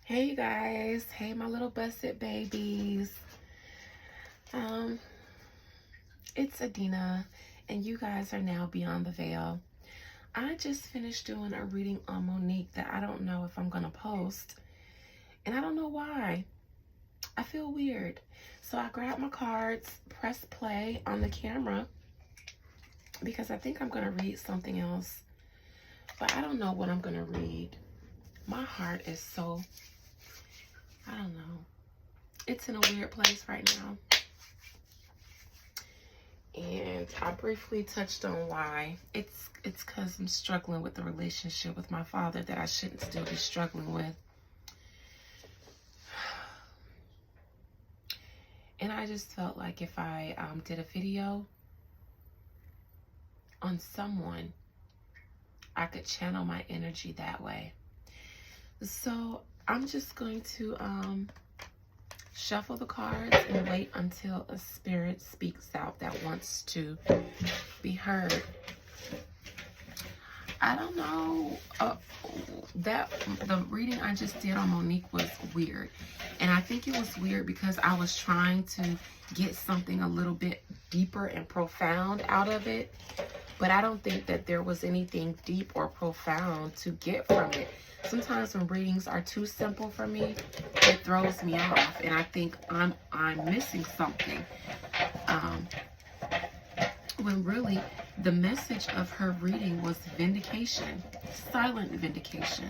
Hey you guys, hey my little busted babies. Um, it's Adina, and you guys are now beyond the veil. I just finished doing a reading on Monique that I don't know if I'm gonna post, and I don't know why. I feel weird. So I grabbed my cards, press play on the camera because I think I'm gonna read something else, but I don't know what I'm gonna read. My heart is so, I don't know. It's in a weird place right now. And I briefly touched on why. It's because I'm struggling with the relationship with my father that I shouldn't still be struggling with. And I just felt like if I did a video on someone, I could channel my energy that way. So I'm just going to shuffle the cards and wait until a spirit speaks out that wants to be heard. I don't know. That the reading I just did on Monique was weird. And I think it was weird because I was trying to get something a little bit deeper and profound out of it. But I don't think that there was anything deep or profound to get from it. Sometimes when readings are too simple for me, it throws me off. And I think I'm missing something. When really the message of her reading was vindication, silent vindication.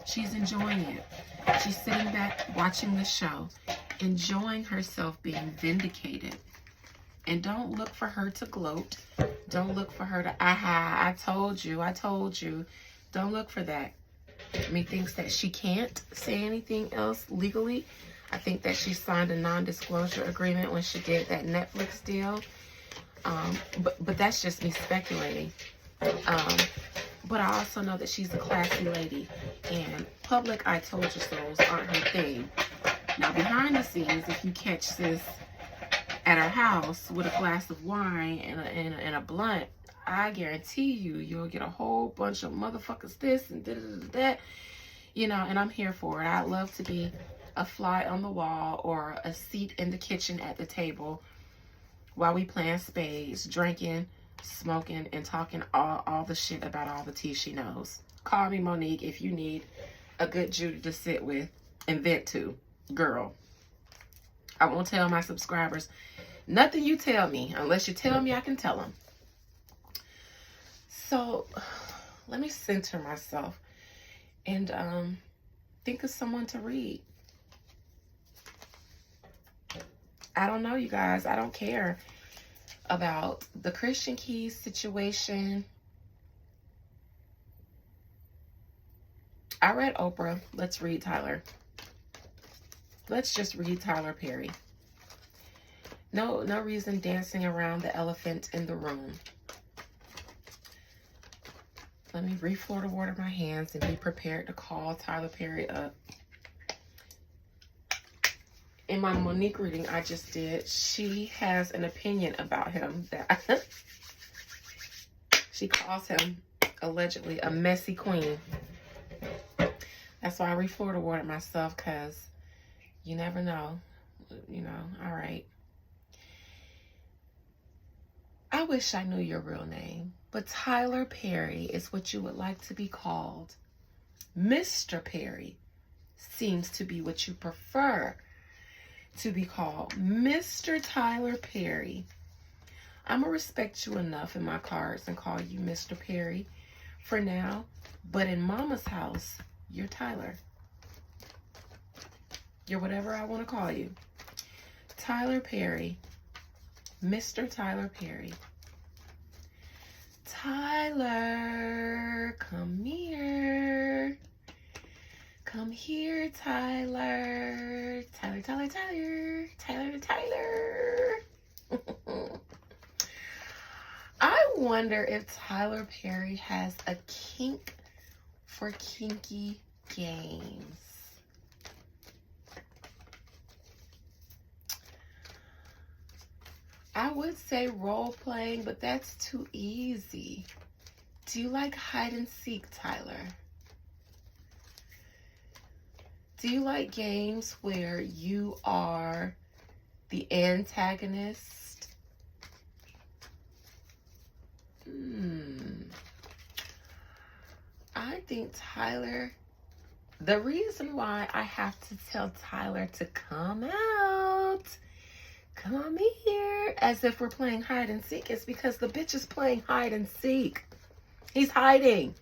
She's enjoying it. She's sitting back watching the show, enjoying herself being vindicated. And don't look for her to gloat. Don't look for her to, aha, I told you, I told you. Don't look for that. Methinks that she can't say anything else legally. I think that she signed a non-disclosure agreement when she did that Netflix deal. But that's just me speculating. But I also know that she's a classy lady, and public I told you so's aren't her thing. Now behind the scenes, if you catch this at her house with a glass of wine and a blunt, I guarantee you'll get a whole bunch of motherfuckers this and that, you know, and I'm here for it. I'd love to be a fly on the wall or a seat in the kitchen at the table while we playing spades, drinking, smoking, and talking all the shit about all the tea she knows. Call me Monique if you need a good Judy to sit with and vent to. Girl, I won't tell my subscribers nothing you tell me. Unless you tell me, I can tell them. So let me center myself and think of someone to read. I don't know, you guys. I don't care about the Christian Keys situation. I read Oprah. Let's read Tyler. Let's just read Tyler Perry. No reason dancing around the elephant in the room. Let me re-Florida water my hands and be prepared to call Tyler Perry up. In my Monique reading I just did, she has an opinion about him that she calls him allegedly a messy queen. That's why I re-Florida watered myself, because you never know. You know, all right. I wish I knew your real name, but Tyler Perry is what you would like to be called. Mr. Perry seems to be what you prefer to be called. Mr. Tyler Perry. I'm going to respect you enough in my cards and call you Mr. Perry for now. But in Mama's house, you're Tyler. You're whatever I want to call you. Tyler Perry. Mr. Tyler Perry. Tyler, come here. Come here, Tyler. Tyler, Tyler, Tyler. Tyler, Tyler. I wonder if Tyler Perry has a kink for kinky games. I would say role playing, but that's too easy. Do you like hide and seek, Tyler? Do you like games where you are the antagonist? I think Tyler, the reason why I have to tell Tyler to come out, come here, as if we're playing hide and seek, is because the bitch is playing hide and seek. He's hiding.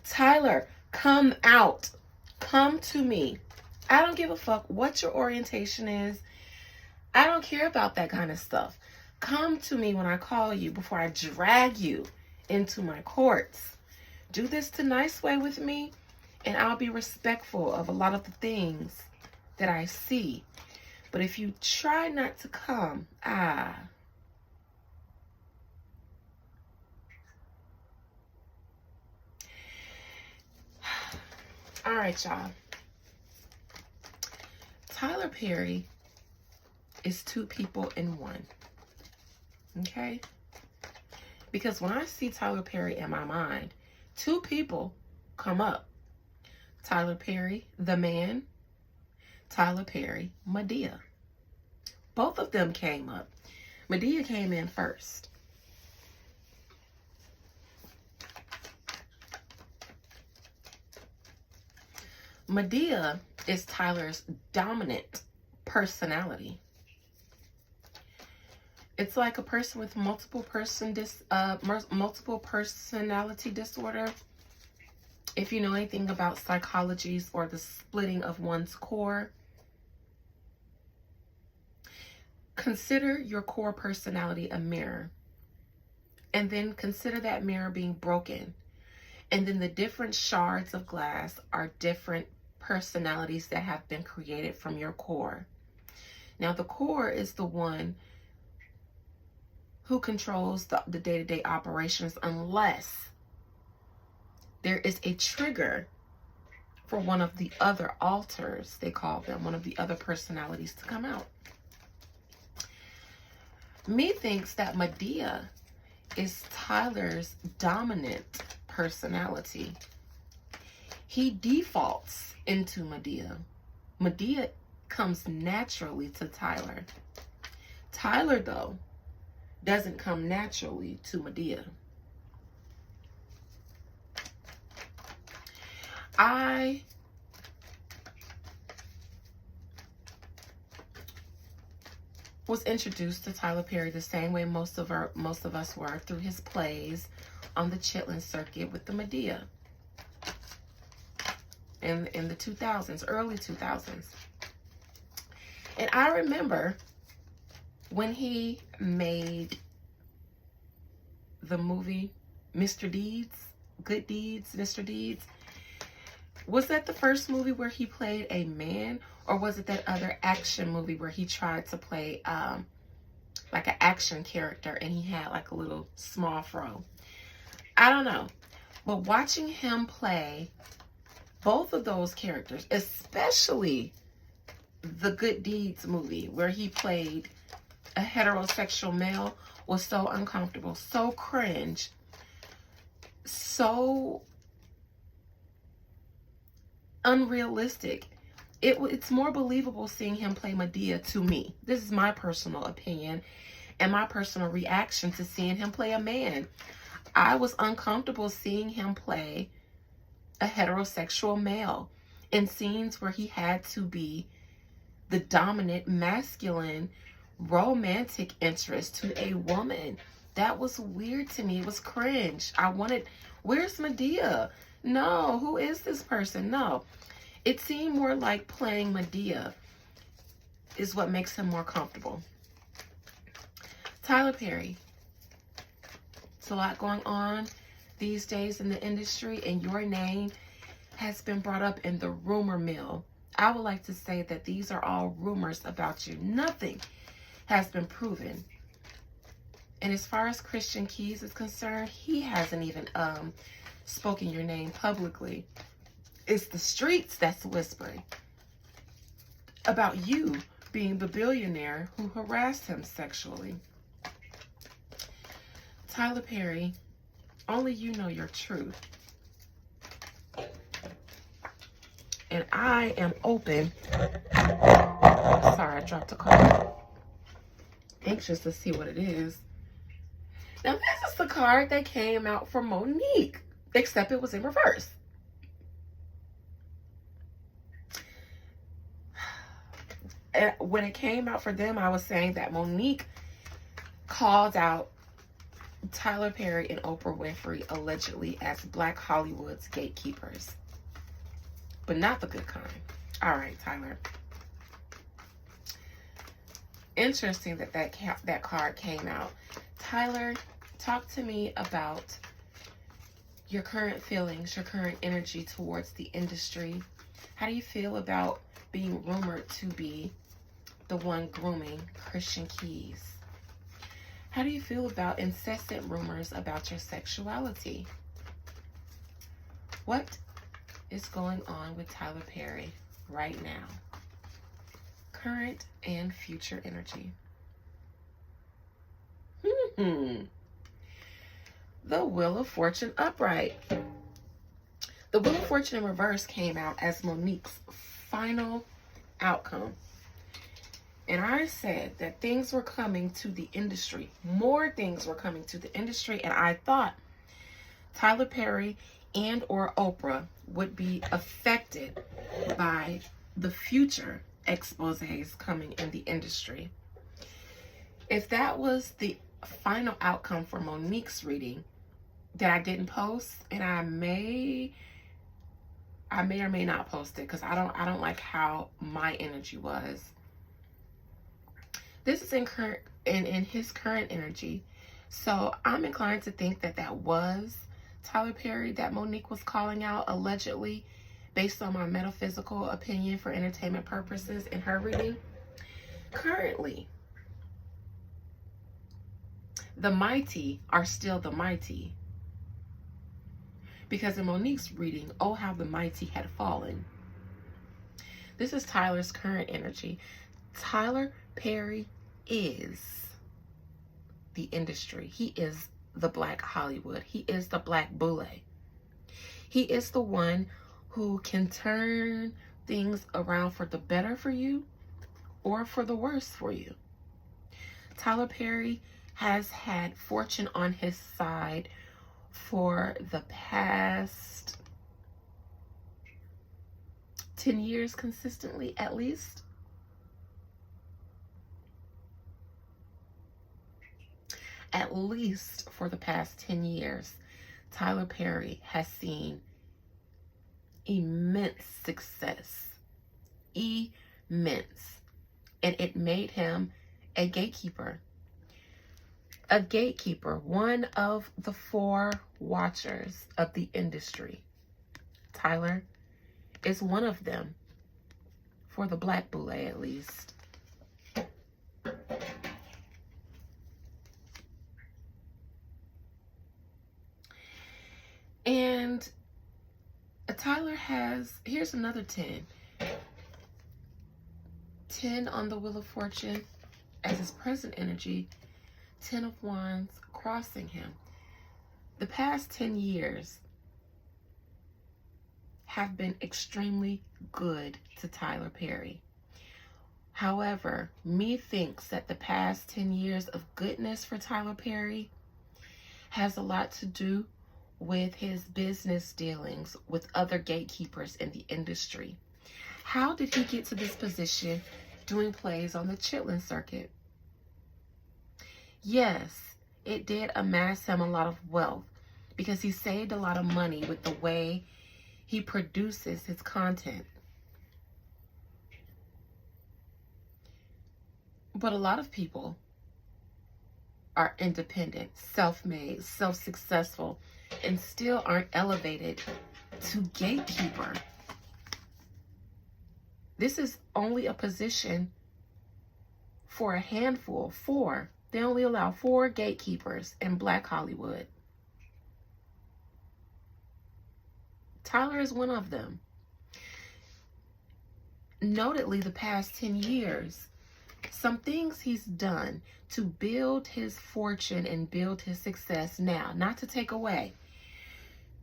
Tyler, come out. Come to me. I don't give a fuck what your orientation is. I don't care about that kind of stuff. Come to me when I call you before I drag you into my courts. Do this the nice way with me, and I'll be respectful of a lot of the things that I see. But if you try not to come, All right, y'all. Tyler Perry is two people in one. Okay? Because when I see Tyler Perry in my mind, two people come up. Tyler Perry, the man. Tyler Perry, Madea. Both of them came up. Madea came in first. Madea is Tyler's dominant personality. It's like a person with multiple personality disorder. If you know anything about psychologies or the splitting of one's core, consider your core personality a mirror. And then consider that mirror being broken. And then the different shards of glass are different personalities that have been created from your core. Now, the core is the one who controls the day-to-day operations, unless there is a trigger for one of the other alters, they call them, one of the other personalities to come out. Me thinks that Madea is Tyler's dominant personality. He defaults into Madea. Madea comes naturally to Tyler. Tyler, though, doesn't come naturally to Madea. I was introduced to Tyler Perry the same way most of us were, through his plays on the Chitlin circuit with the Madea in the 2000s, early 2000s. And I remember when he made the movie Mr. Deeds, Good Deeds, Mr. Deeds. Was that the first movie where he played a man, or was it that other action movie where he tried to play like an action character and he had like a little small fro? I don't know. But watching him play both of those characters, especially the Good Deeds movie where he played a heterosexual male, was so uncomfortable, so cringe, so unrealistic. It's more believable seeing him play Madea to me. This is my personal opinion and my personal reaction to seeing him play a man. I was uncomfortable seeing him play a heterosexual male in scenes where he had to be the dominant, masculine, romantic interest to a woman. That was weird to me. It was cringe. Where's Madea? No, who is this person? No. It seemed more like playing Madea is what makes him more comfortable. Tyler Perry. It's a lot going on these days in the industry, and your name has been brought up in the rumor mill. I would like to say that these are all rumors about you. Nothing has been proven. And as far as Christian Keys is concerned, he hasn't even spoken your name publicly. It's the streets that's whispering about you being the billionaire who harassed him sexually. Tyler Perry, only you know your truth. And I am open. Sorry, I dropped a card. Anxious to see what it is. Now, this is the card that came out for Monique, except it was in reverse. And when it came out for them, I was saying that Monique called out Tyler Perry and Oprah Winfrey allegedly as Black Hollywood's gatekeepers, but not the good kind. All right, Tyler. Interesting that that card came out. Tyler, talk to me about your current feelings, your current energy towards the industry. How do you feel about being rumored to be the one grooming Christian Keys? How do you feel about incessant rumors about your sexuality? What is going on with Tyler Perry right now? Current and future energy. The Wheel of Fortune upright. The Wheel of Fortune in reverse came out as Monique's final outcome. And I said that things were coming to the industry. More things were coming to the industry. And I thought Tyler Perry and or Oprah would be affected by the future exposés coming in the industry. If that was the final outcome for Monique's reading that I didn't post, and I may or may not post it because I don't like how my energy was. This is in his current energy. So I'm inclined to think that that was Tyler Perry that Monique was calling out allegedly, based on my metaphysical opinion for entertainment purposes in her reading. Currently, the mighty are still the mighty. Because in Monique's reading, oh, how the mighty had fallen. This is Tyler's current energy. Tyler Perry is the industry. He is the Black Hollywood. He is the Black Boule. He is the one who can turn things around for the better for you or for the worse for you. Tyler Perry has had fortune on his side for the past 10 years consistently, at least. At least for the past 10 years, Tyler Perry has seen immense success. Immense. And it made him a gatekeeper. A gatekeeper, one of the 4 watchers of the industry. Tyler is one of them, for the Black Boule at least. And Tyler has, here's another 10. 10 on the Wheel of Fortune as his present energy. 10 of Wands crossing him. The past 10 years have been extremely good to Tyler Perry. However, me thinks that the past 10 years of goodness for Tyler Perry has a lot to do with his business dealings with other gatekeepers in the industry. How did he get to this position doing plays on the Chitlin circuit? Yes, it did amass him a lot of wealth because he saved a lot of money with the way he produces his content. But a lot of people are independent, self-made, self-successful, and still aren't elevated to gatekeeper. This is only a position for a handful, 4. They only allow 4 gatekeepers in Black Hollywood. Tyler is one of them. Notably, the past 10 years, some things he's done to build his fortune and build his success now, not to take away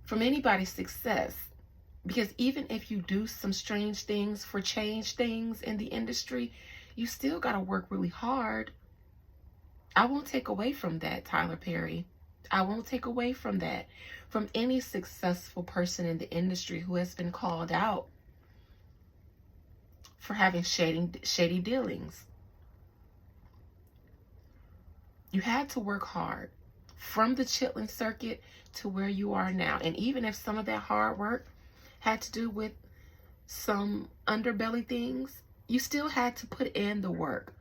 from anybody's success, Because even if you do some strange things for change things in the industry, you still got to work really hard. I won't take away from that, Tyler Perry. I won't take away from that. From any successful person in the industry who has been called out for having shady dealings. You had to work hard from the Chitlin circuit to where you are now. And even if some of that hard work had to do with some underbelly things, you still had to put in the work.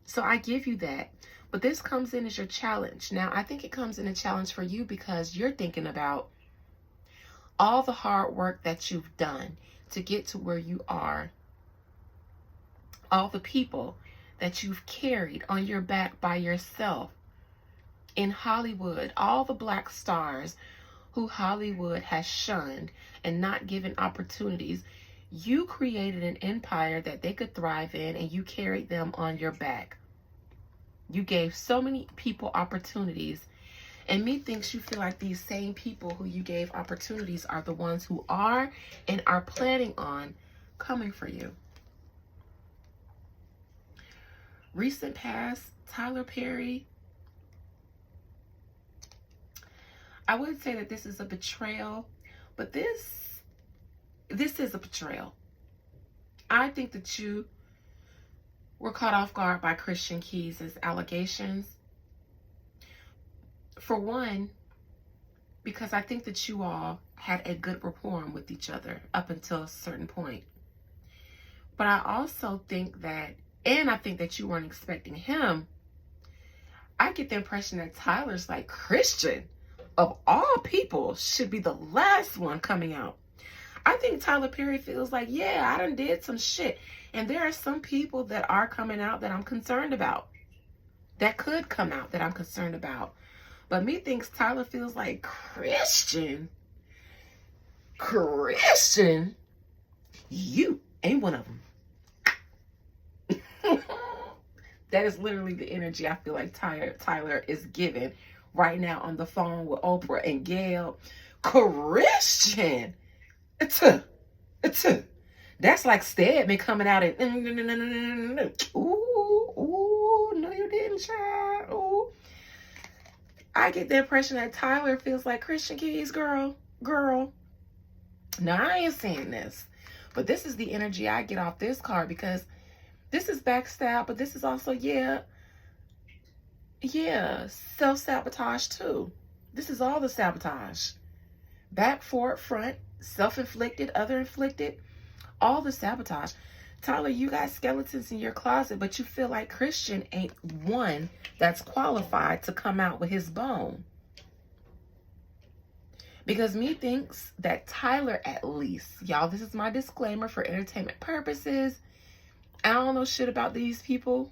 So I give you that. But this comes in as your challenge. Now, I think it comes in a challenge for you because you're thinking about all the hard work that you've done to get to where you are. All the people that you've carried on your back by yourself in Hollywood, all the black stars who Hollywood has shunned and not given opportunities. You created an empire that they could thrive in, and you carried them on your back. You gave so many people opportunities, and methinks you feel like these same people who you gave opportunities are the ones who are and are planning on coming for you. Recent past, Tyler Perry, I would say that this is a betrayal, but this is a betrayal. I think that you were caught off guard by Christian Keys' allegations. For one, because I think that you all had a good rapport with each other up until a certain point. But I also think that, and I think that you weren't expecting him. I get the impression that Tyler's like, Christian, of all people, should be the last one coming out. I think Tyler Perry feels like, yeah, I done did some shit. And there are some people that are coming out that I'm concerned about. That could come out that I'm concerned about. But methinks Tyler feels like, Christian, you ain't one of them. That is literally the energy I feel like Tyler is giving right now on the phone with Oprah and Gail. Christian. That's like Stedman coming out and ooh, no you didn't, child. Ooh. I get the impression that Tyler feels like, Christian Keys, girl. Now I ain't saying this, but this is the energy I get off this card, because this is backstab, but this is also, yeah, self-sabotage too. This is all the sabotage. Back, forward, front, self-inflicted, other-inflicted, all the sabotage. Tyler, you got skeletons in your closet, but you feel like Christian ain't one that's qualified to come out with his bone. Because methinks that Tyler, at least, y'all, this is my disclaimer for entertainment purposes. I don't know shit about these people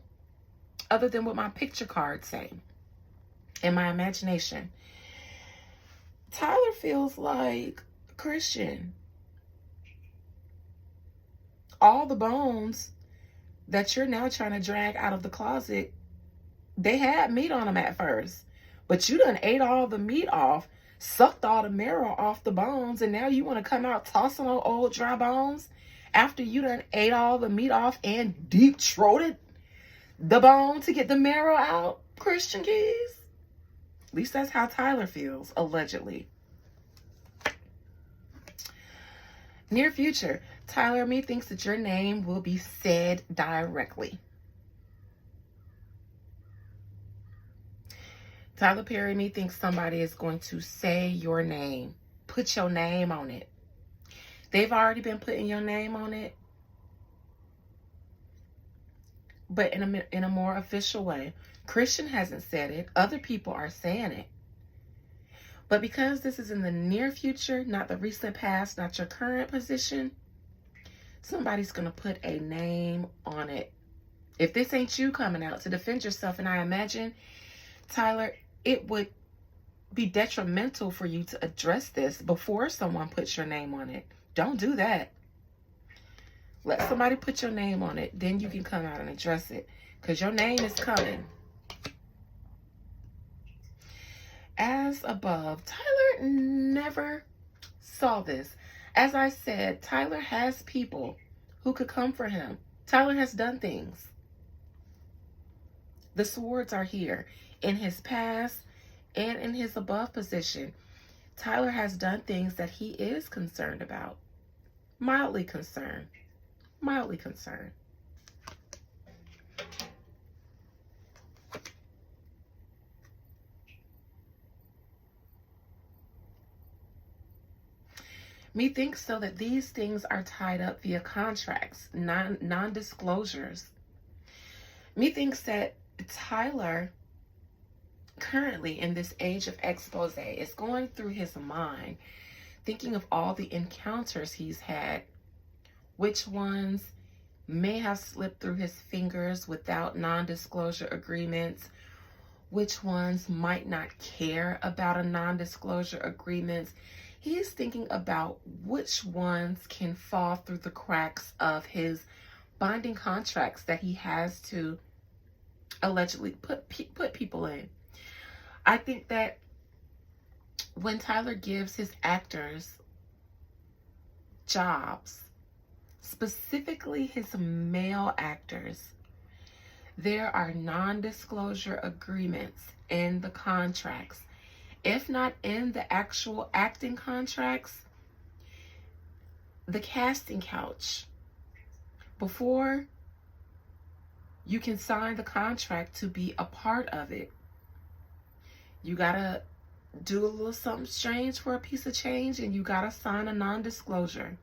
other than what my picture cards say and my imagination. Tyler feels like, Christian, all the bones that you're now trying to drag out of the closet, they had meat on them at first, but you done ate all the meat off, sucked all the marrow off the bones, and now you want to come out tossing on old dry bones after you done ate all the meat off and deep-throated the bone to get the marrow out, Christian Keys? At least that's how Tyler feels, allegedly. Near future, Tyler methinks that your name will be said directly. Tyler Perry methinks somebody is going to say your name. Put your name on it. They've already been putting your name on it, but in a more official way. Christian hasn't said it. Other people are saying it. But because this is in the near future, not the recent past, not your current position, somebody's going to put a name on it. If this ain't you coming out to defend yourself, and I imagine, Tyler, it would be detrimental for you to address this before someone puts your name on it. Don't do that. Let somebody put your name on it. Then you can come out and address it, because your name is coming. As above, Tyler never saw this As I said, Tyler has people who could come for him. Tyler has done things. The swords are here in his past and in his above position. Tyler has done things that he is concerned about. Mildly concerned. Mildly concerned. Methinks so that these things are tied up via contracts, non-disclosures. Methinks that Tyler, currently in this age of expose, is going through his mind, thinking of all the encounters he's had, which ones may have slipped through his fingers without non-disclosure agreements, which ones might not care about a non-disclosure agreement. He is thinking about which ones can fall through the cracks of his binding contracts that he has to allegedly put people in. I think that when Tyler gives his actors jobs, specifically his male actors, there are non-disclosure agreements in the contracts. If not in the actual acting contracts, the casting couch. Before you can sign the contract to be a part of it, you gotta do a little something strange for a piece of change, and you gotta sign a non-disclosure.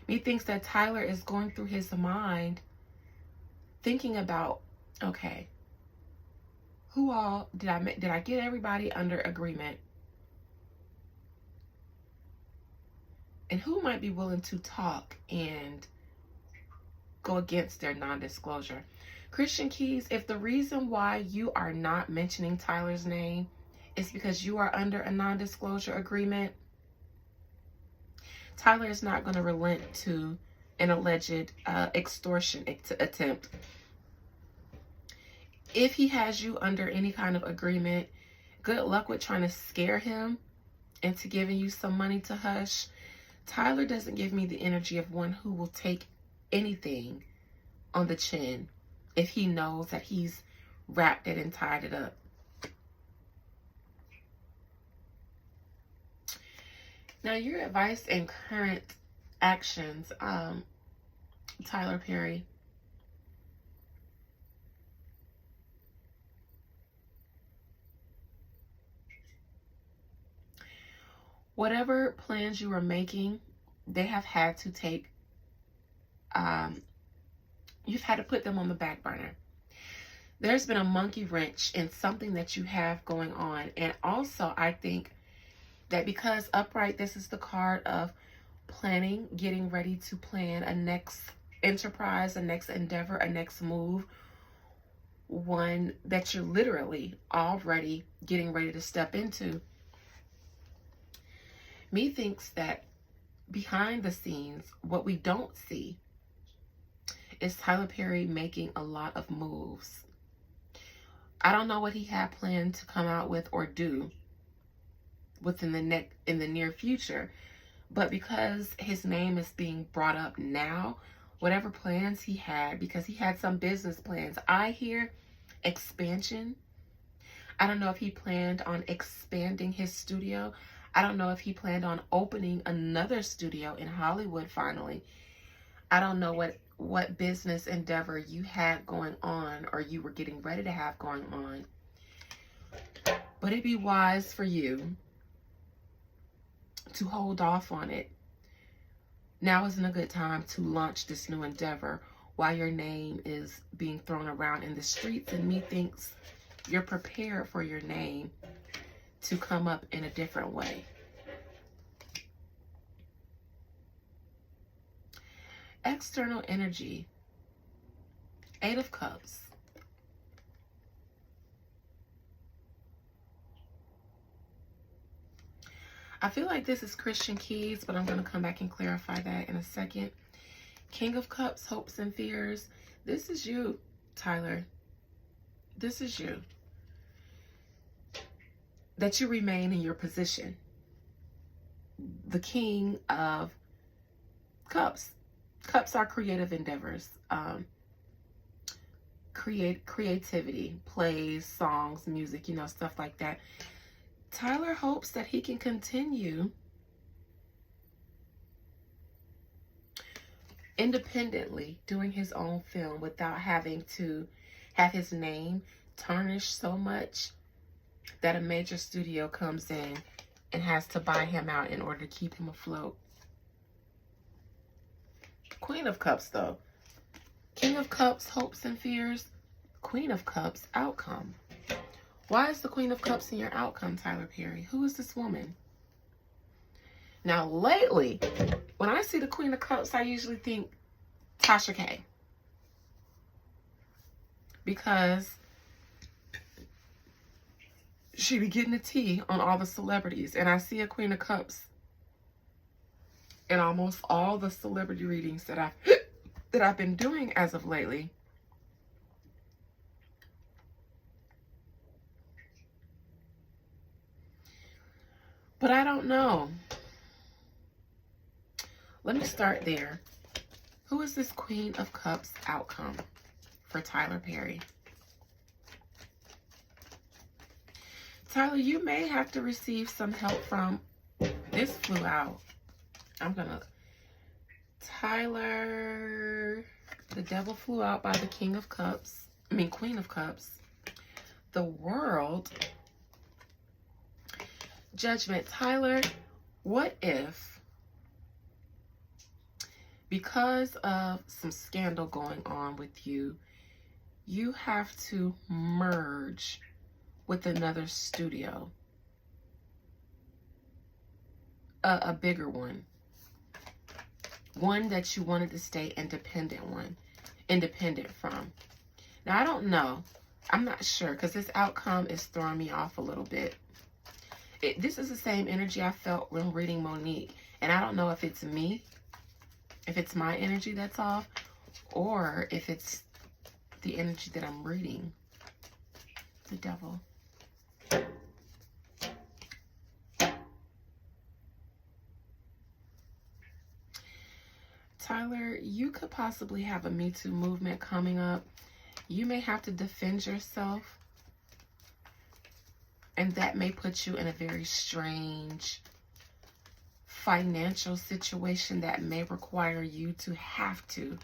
Methinks that Tyler is going through his mind thinking about, okay, who all did I get everybody under agreement? And who might be willing to talk and go against their non-disclosure? Christian Keys, if the reason why you are not mentioning Tyler's name is because you are under a non-disclosure agreement, Tyler is not going to relent to an alleged extortion attempt. If he has you under any kind of agreement, good luck with trying to scare him into giving you some money to hush. Tyler doesn't give me the energy of one who will take anything on the chin if he knows that he's wrapped it and tied it up. Now, your advice and current actions, Tyler Perry. Whatever plans you are making, they have had to take, you've had to put them on the back burner. There's been a monkey wrench in something that you have going on. And also, I think that because upright, this is the card of planning, getting ready to plan a next enterprise, a next endeavor, a next move, one that you're literally already getting ready to step into. Methinks that behind the scenes, what we don't see is Tyler Perry making a lot of moves. I don't know what he had planned to come out with or do within in the near future, but because his name is being brought up now, whatever plans he had, because he had some business plans, I hear expansion. I don't know if he planned on expanding his studio. I don't know if he planned on opening another studio in Hollywood finally. I don't know what business endeavor you had going on or you were getting ready to have going on. But it'd be wise for you to hold off on it. Now isn't a good time to launch this new endeavor while your name is being thrown around in the streets, and methinks you're prepared for your name to come up in a different way. External energy. 8 of Cups. I feel like this is Christian Keys, but I'm going to come back and clarify that in a second. King of Cups, hopes and fears. This is you, Tyler. This is you. That you remain in your position. The King of Cups. Cups are creative endeavors. Creativity, plays, songs, music, stuff like that. Tyler hopes that he can continue independently doing his own film without having to have his name tarnished so much that a major studio comes in and has to buy him out in order to keep him afloat. Queen of Cups, though. King of Cups, hopes and fears. Queen of Cups, outcome. Why is the Queen of Cups in your outcome, Tyler Perry? Who is this woman? Now, lately, when I see the Queen of Cups, I usually think Tasha K. Because she be getting the tea on all the celebrities. And I see a Queen of Cups in almost all the celebrity readings that I've been doing as of lately. But I don't know. Let me start there. Who is this Queen of Cups outcome for Tyler Perry? Tyler, you may have to receive some help from... This flew out. Tyler, the devil flew out by the Queen of Cups. The World. Judgment. Tyler, what if, because of some scandal going on with you, you have to merge with another studio? A bigger one. One that you wanted to stay independent from. Now, I don't know. I'm not sure, because this outcome is throwing me off a little bit. This is the same energy I felt when reading Monique. And I don't know if it's me, if it's my energy that's off, or if it's the energy that I'm reading. The devil. Tyler, you could possibly have a Me Too movement coming up. You may have to defend yourself. And that may put you in a very strange financial situation that may require you to have to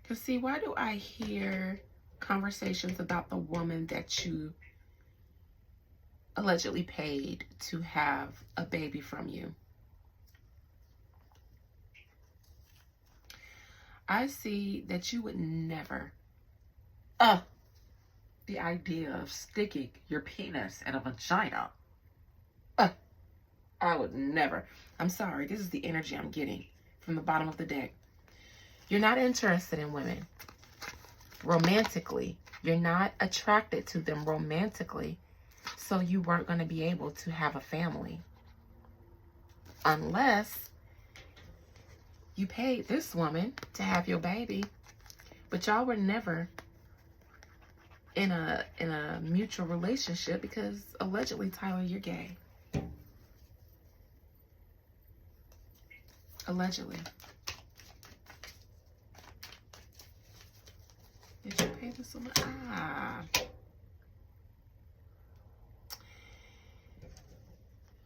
because see, why do I hear conversations about the woman that you allegedly paid to have a baby from you? I see that you would never, the idea of sticking your penis in a vagina. I would never. I'm sorry, this is the energy I'm getting from the bottom of the deck. You're not interested in women romantically. You're not attracted to them romantically. So you weren't going to be able to have a family. Unless you paid this woman to have your baby. But y'all were never in a mutual relationship because allegedly, Tyler, you're gay. Allegedly. Did you pay this woman?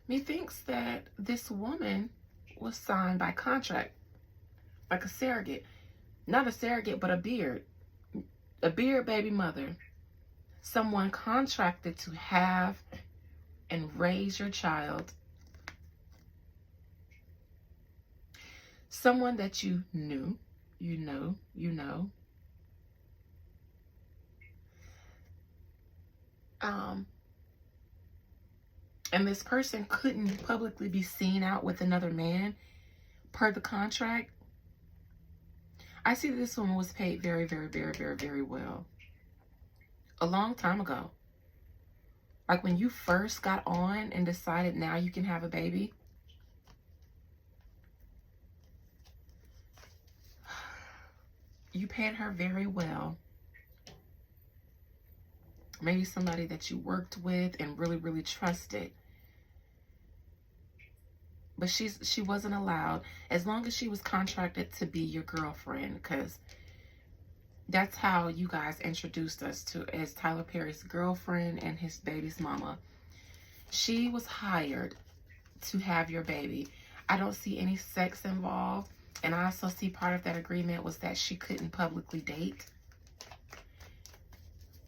Methinks that this woman was signed by contract, like a surrogate. Not a surrogate, but a beard baby mother. Someone contracted to have and raise your child. Someone that you knew, you know. And this person couldn't publicly be seen out with another man per the contract. I see that this woman was paid very, very, very, very, very well. A long time ago. Like when you first got on and decided now you can have a baby. You paid her very well. Maybe somebody that you worked with and really, really trusted. But she wasn't allowed, as long as she was contracted to be your girlfriend, because that's how you guys introduced us to as Tyler Perry's girlfriend and his baby's mama. She was hired to have your baby. I don't see any sex involved. And I also see part of that agreement was that she couldn't publicly date,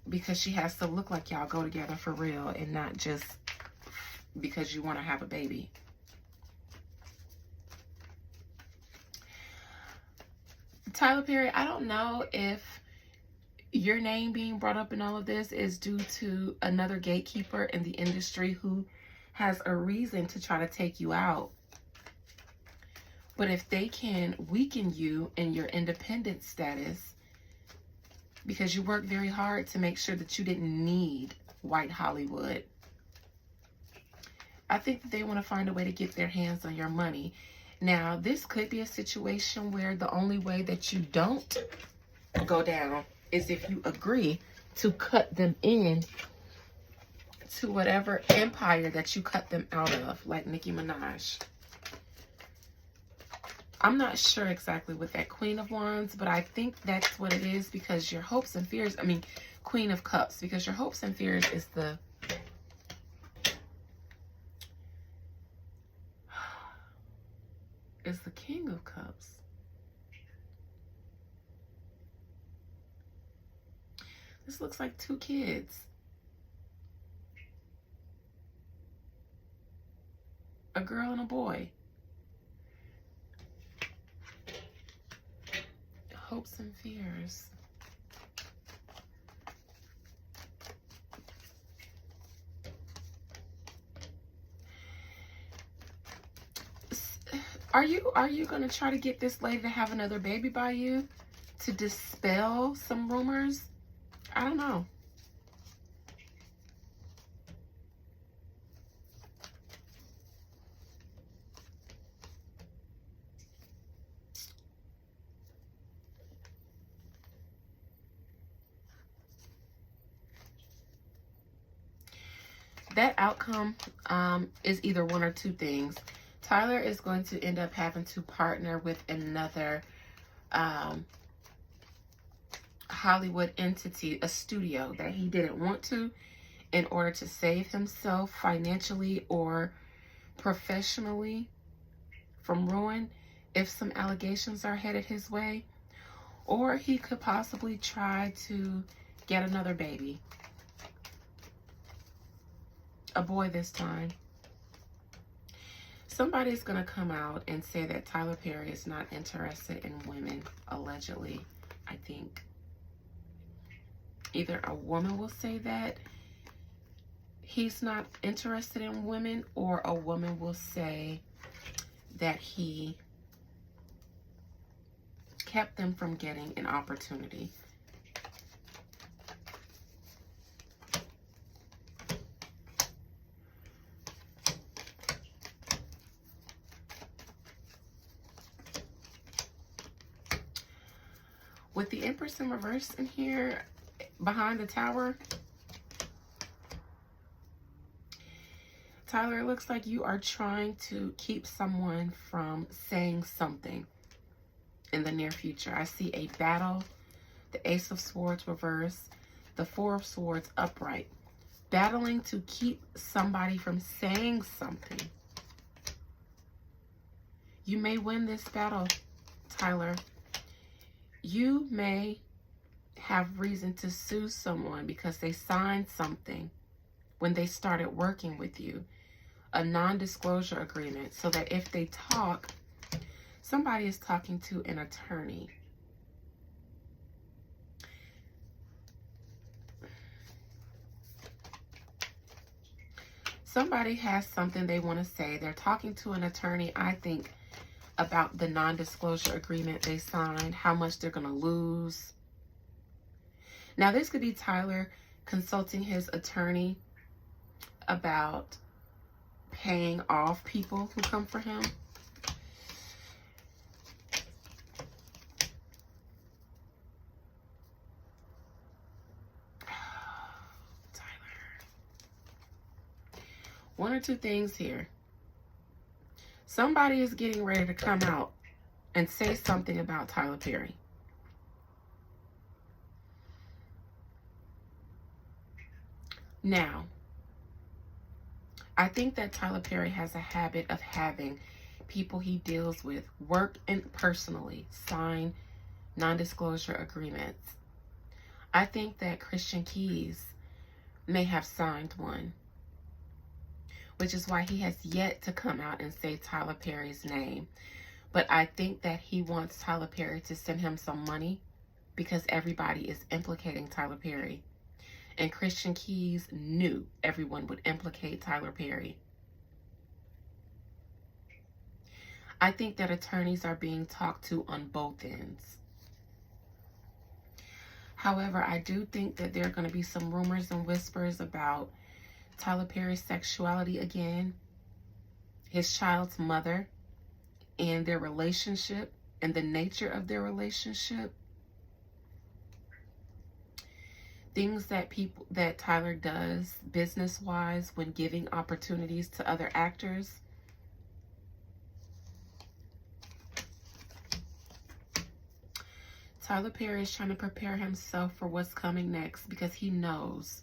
because she has to look like y'all go together for real and not just because you want to have a baby. Tyler Perry, I don't know if your name being brought up in all of this is due to another gatekeeper in the industry who has a reason to try to take you out. But if they can weaken you in your independent status, because you worked very hard to make sure that you didn't need white Hollywood, I think that they want to find a way to get their hands on your money. Now, this could be a situation where the only way that you don't go down is if you agree to cut them in to whatever empire that you cut them out of, like Nicki Minaj. I'm not sure exactly what that Queen of Wands, but I think that's what it is, because your hopes and fears, Queen of Cups, because your hopes and fears is the King of Cups. This looks like two kids. A girl and a boy. Hopes and fears. Are you going to try to get this lady to have another baby by you to dispel some rumors? I don't know. That outcome is either one or two things. Tyler is going to end up having to partner with another Hollywood entity, a studio that he didn't want to, in order to save himself financially or professionally from ruin if some allegations are headed his way. Or he could possibly try to get another baby. A boy this time. Somebody's going to come out and say that Tyler Perry is not interested in women, allegedly, I think. Either a woman will say that he's not interested in women, or a woman will say that he kept them from getting an opportunity. With the Empress in reverse in here, behind the tower, Tyler, it looks like you are trying to keep someone from saying something in the near future. I see a battle, the Ace of Swords reverse, the Four of Swords upright. Battling to keep somebody from saying something. You may win this battle, Tyler. You may have reason to sue someone because they signed something when they started working with you, a non-disclosure agreement, so that if they talk, somebody is talking to an attorney. Somebody has something they want to say. They're talking to an attorney, I think, about the non-disclosure agreement they signed, how much they're going to lose. Now, this could be Tyler consulting his attorney about paying off people who come for him. one or two things here. Somebody is getting ready to come out and say something about Tyler Perry. Now, I think that Tyler Perry has a habit of having people he deals with work and personally sign non-disclosure agreements. I think that Christian Keys may have signed one, which is why he has yet to come out and say Tyler Perry's name. But I think that he wants Tyler Perry to send him some money because everybody is implicating Tyler Perry. And Christian Keys knew everyone would implicate Tyler Perry. I think that attorneys are being talked to on both ends. However, I do think that there are going to be some rumors and whispers about Tyler Perry's sexuality again, his child's mother, and their relationship and the nature of their relationship. Things that Tyler does business-wise when giving opportunities to other actors. Tyler Perry is trying to prepare himself for what's coming next because he knows.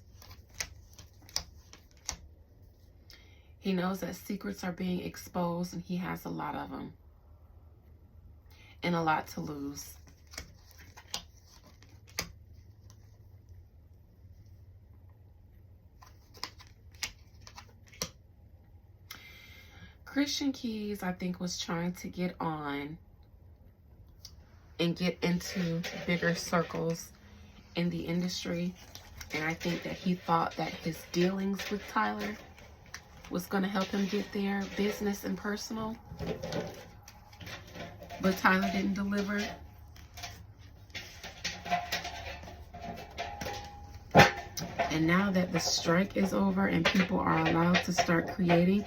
He knows that secrets are being exposed and he has a lot of them. And a lot to lose. Christian Keys, I think, was trying to get on and get into bigger circles in the industry. And I think that he thought that his dealings with Tyler was going to help him get there, business and personal. But Tyler didn't deliver. And now that the strike is over and people are allowed to start creating,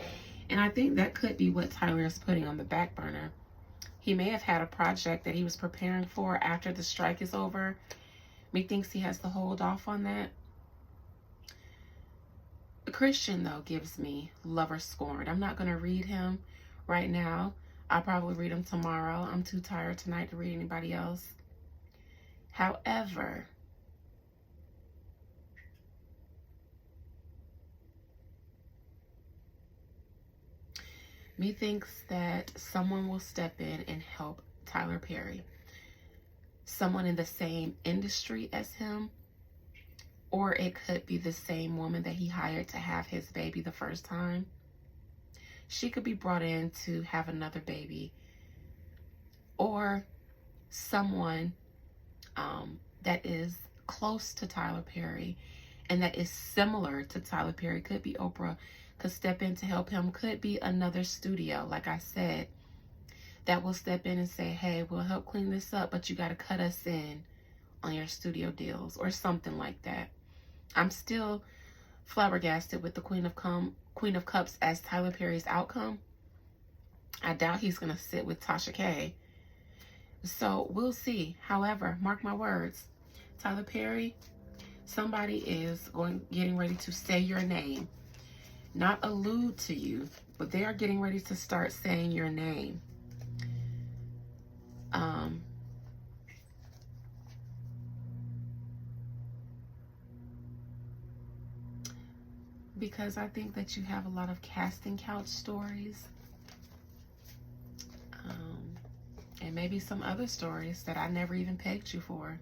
and I think that could be what Tyler is putting on the back burner. He may have had a project that he was preparing for after the strike is over. Methinks he has to hold off on that. The Christian, though, gives me Lover Scorned. I'm not going to read him right now. I'll probably read him tomorrow. I'm too tired tonight to read anybody else. However, methinks that someone will step in and help Tyler Perry. Someone in the same industry as him, or it could be the same woman that he hired to have his baby the first time. She could be brought in to have another baby, or someone that is close to Tyler Perry and that is similar to Tyler Perry. Could be Oprah, could step in to help him, could be another studio, like I said, that will step in and say, hey, we'll help clean this up, but you got to cut us in on your studio deals, or something like that. I'm still flabbergasted with the Queen of Cups as Tyler Perry's outcome. I doubt he's going to sit with Tasha K. So we'll see. However, mark my words, Tyler Perry, somebody is getting ready to say your name. Not allude to you, but they are getting ready to start saying your name. Because I think that you have a lot of casting couch stories. And maybe some other stories that I never even pegged you for.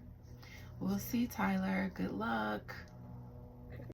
We'll see, Tyler. Good luck.